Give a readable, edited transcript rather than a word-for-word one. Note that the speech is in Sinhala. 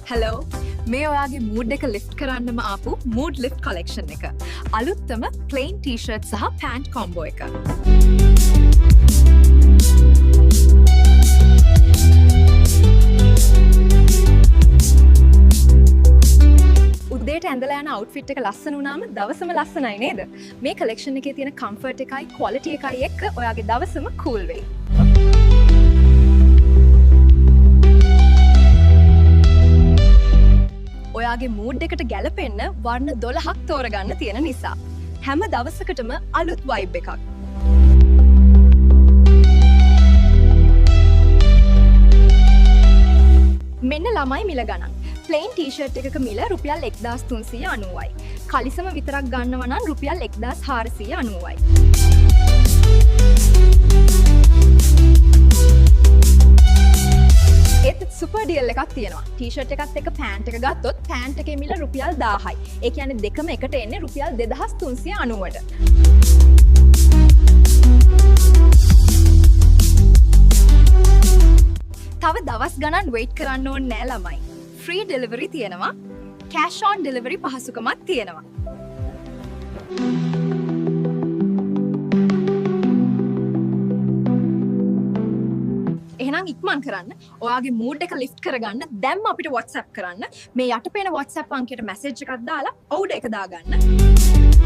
Hello. මේ ඔයාගේ mood එක lift කරන්නම ආපු mood lift collection එක. අලුත්ම plain t-shirt සහ pant combo එක. උදේට ඇඳලා යන outfit එක ලස්සන වුණාම දවසම ලස්සනයි නේද? මේ collection එකේ තියෙන comfort එකයි quality එකයි එක්ක ඔයාගේ දවසම cool වෙයි. ඔයාගේ මූඩ් එකට ගැලපෙන්න වර්ණ 12ක් තෝරගන්න තියෙන නිසා හැම දවසකටම අලුත් වයිබ් එකක්. මෙන්න ළමයි මිල ගණන්. ප්ලේන් ටී-ෂර්ට් එකක මිල රුපියල් 1390යි. කලිසම විතරක් ගන්නවා නම් රුපියල් 1490යි. ඒත් සුපර් ඩීල් එකක් තියෙනවා. ටී-ෂර්ට් එකත් එක්ක පෑන්ට් එක ගත්තොත් පෑන්ට් එකේ මිල රුපියල් 1000යි. ඒ කියන්නේ දෙකම එකට එන්නේ රුපියල් 2390ට. තව දවස් ගණන් වෙයිට් කරන්න ඕනේ නෑ ළමයි. ෆ්‍රී ඩෙලිවරි තියෙනවා. කෑෂ් ඔන් ඩෙලිවරි පහසුකමක් තියෙනවා. එහෙනම් ඉක්මන් කරන්න. ඔයාගේ මූඩ් එක ලිෆ්ට් කරගන්න දැම්ම අපිට WhatsApp කරන්න. මේ යට පේන WhatsApp අංකයට මැසේජ් එකක් දාලා ඔවුඩ එක දාගන්න.